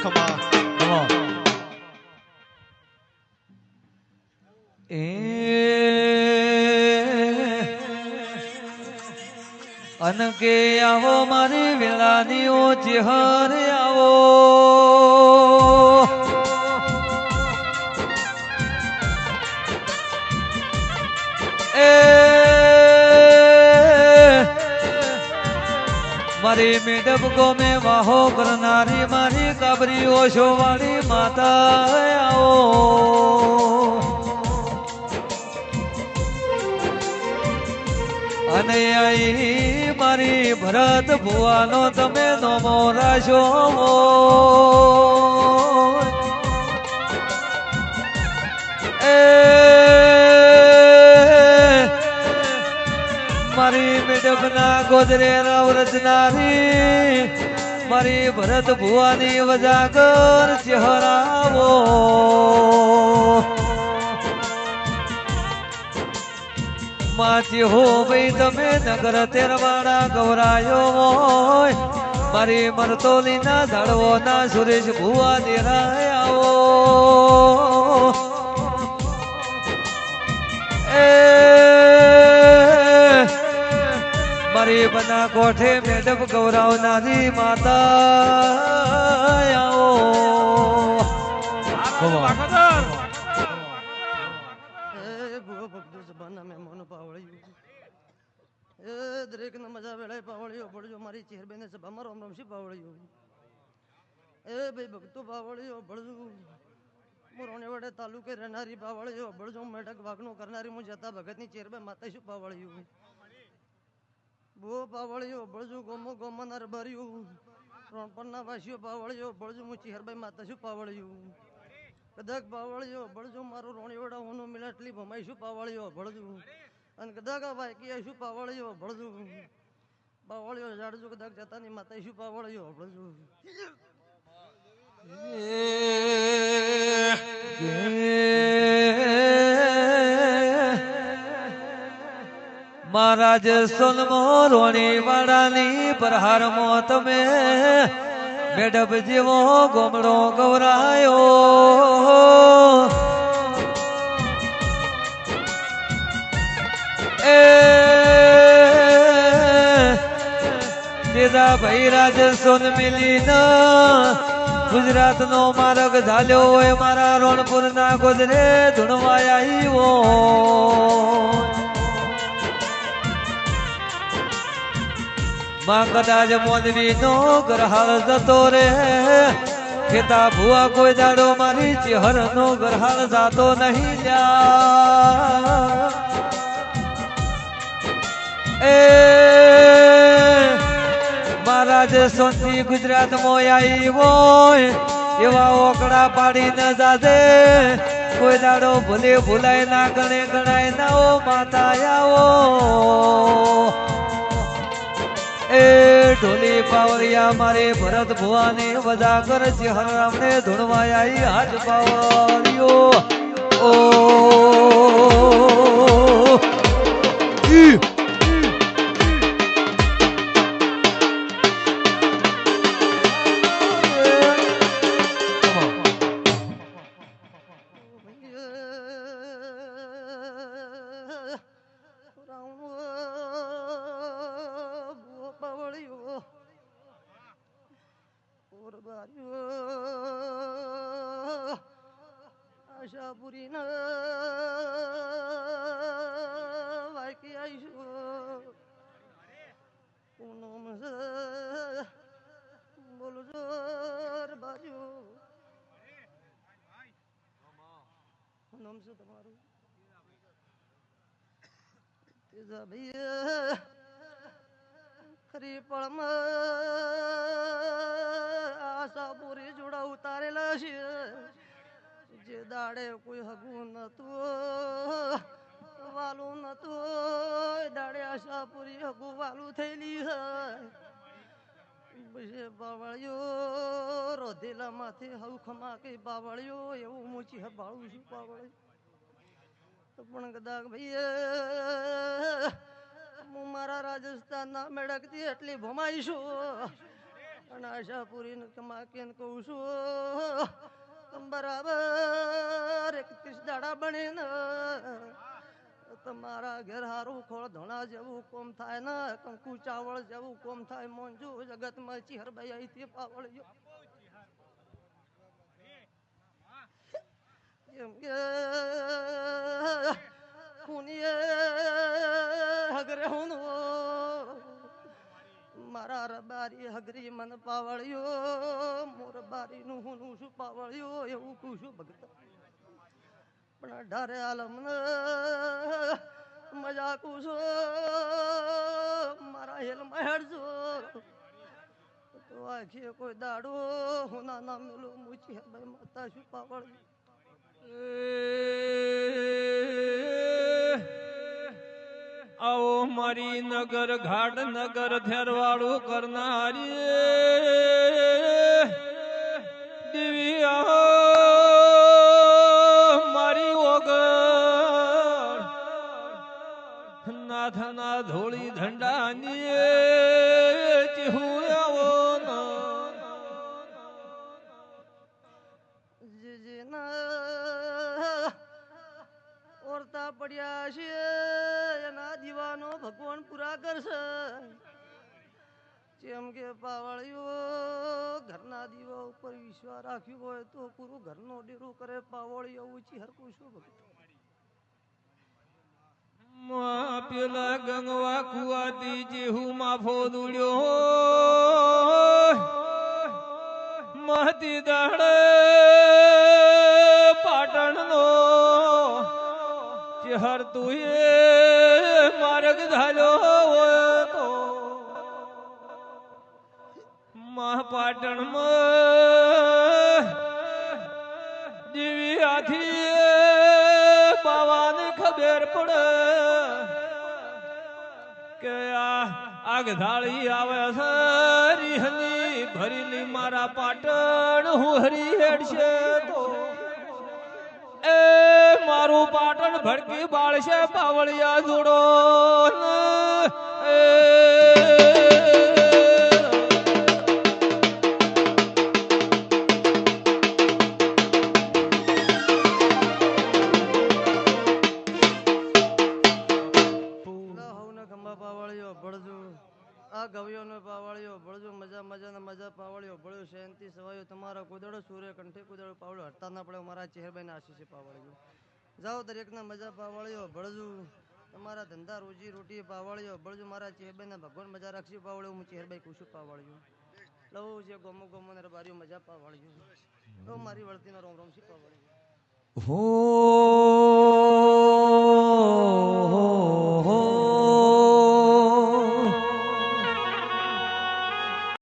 ખમા અનકે આવો મારી વેલાની ઓ ચહેરે આવો મારી મેડબ ગોમે વાહો કરનારી મારી કાબરી ઓશો વાળી માતા આવો અને આઈ મારી ભરત ભુવાનો તમે નોમો રાશો મારી મેડબના ગોદરે રચનારી મારી ભરત ભુવાની વજાગર ચહેરાવો માચી હો ભાઈ તમે નગર તેરવાડા ગૌરાયો હોય મારી મરતોલી ના ધડવો ના સુરેશ ભુવા દેરાય આવો મારી બના કોઠે મેડમ ગૌરાવનારી માતા આવો દરેક ને મજા વેળાય પાવળીઓ ભળજો મારી ચેરબેન સભામાં રોમ રોમશી પાવળીઓ ભાઈ ભક્તો પાવળીઓ ભળજો મોરોને વડે તાલુકે રહેનારી પાવળીઓ ભળજો મેઢક વાગનો કરનારી હું જતા ભગતની ચેરબે માતા શું પાવળીઓ બો પાવળીઓ ભળજો ગોમો ગોમનાર ભર્યું રોણપણના વાસીઓ પાવળીઓ ભળજો હું ચેરબાઈ માતા શું પાવળીઓ કદાચ પાવળીઓ ભળજો મારું રોણી વડા હું મિલાટલી ભમાઈ શું પાવળીઓ ભળજો અને કદાચ વાયકી શું પાવળીઓ ભળજો પાવળીઓ જાડજો કદાચ જતાની માતા શું પાવળીઓ ભળજો મહારાજ સોલમો રોણી વાડાની પ્રહારમો તમે મેડબ જેવો ગોમડો ગવરાયો તેજા ભાઈ રાજ સોન મિલીન ગુજરાત નો માર્ગ ઝાલ્યો હોય મારા રોણપુર ના ગોદરે ધૂણવાય આવ્યો માં કદાચ મોનવી નો ગ્રહાળ જતો રે ખેતા ભુવા કોઈ દાડો મારી ચહેર નો ગ્રહાળ જાતો નહીં લ્યા મહારાજ સોનથી ગુજરાત મોય આવ્યો એવા ઓકડા પાડી ન જાજે કોઈ દાડો ભૂલે ભૂલાય ના ગણે ગણાય ના ઓ માતા આવો ઢોલી પાવરિયા મારે ભરત ભુવાની વજા કર ચહેર રામને ધૂણવાય હાથ પાવરિયો ઓ આશાપુરી ન વાયકી આવીશું પૂનમ બોલજો બાજુ નામ શું તમારું તેજા ભાઈ ખરી પળમાં આશાપુરી જોડા ઉતારેલા છે જે દાડે કોઈ હગું નતું વાલું નતું દાડે આશાપુરી હગું વાલું થયેલી પછી બાવળિયો રોધેલા માથે હવખમાં કઈ બાવળિયો એવું મૂચી હબાળું છું બાવળી પણ કદાચ ભાઈ હું મારા રાજસ્થાનના મેળકથી એટલી ભમાઈશું અને આશાપુરી ને કમાકીને કહું છું બરાબર 31 દાડા બનીને તમારા ઘેર હારું ખોળ ધોણા જેવું કોમ થાય ને કંકુ ચાવળ જેવું કોમ થાય મોંજુ જગતમાં ચિહરભાઈ અહીંથી પાવળ્યો જેમ કે ખૂનીએ હગરે હું મારા રબારી હગરી મન પાવળ્યો મોર બારી નું હું શું પાવળ્યો એવું પૂછું ભગત પણ અઢારે આલમ મજા કુશો મારા હેલમાં હેડજો તો આખી કોઈ દાડો હું ના મેલું મૂછી ભાઈ માતા શું પાવળ્યું આવો મારી નગર ઘાટ નગર થેરવાળું કરનારી દેવી આવો મારી ઓગળ નાથના ધોળી ધંડાની ચિહું આવો ઓરતા પડ્યા છે એના દીવાનો ભગવાન પૂરા કરશે જેમ કે પાવળિયો ઘરના દીવા ઉપર વિશ્વાસ રાખ્યું હોય તો પૂરું ઘરનો ડેરું કરે પાવળિયો ઊંચી હરકું શું પેલા ગંગવા કુવાતી જેહું માફો દુડ્યો મહતી દાડે પાટણનો ચેહર તુએ માર્ગ ધાલ્યો હોય તો મહાપાટણમાં દેવી આથી બાવાને ખબર પડે કે આગ ધાળી આવે છે રીહની ભરીલી મારા પાટણ હું હરી હેડશે તો એ મારું પાટણ ભડકી બાળશે પાવળિયા જોડો મજા પાવળ્યો ભળ્યો શાંતિ સવાયો તમારા કુદડો સૂર્ય કંઠે કુદડો પાવળ્યો હરતા ના પડે મારા ચહેરભાઈ ના આશીષે પાવળ્યો જાઓ દરેકના મજા પાવળ્યો ભળજુ તમારા ધંધા રોજી રોટી પાવળ્યો ભળજુ મારા ચહેરભાઈ ના ભગવાન મજા રાખશું પાવળ્યો હું ચહેરભાઈ કુશું પાવળ્યો લઉં છે ગોમો ગોમો ને બારીઓ મજા પાવળ્યો તો મારી વળતીનો રોમ રોમ સી પાવળ્યો હો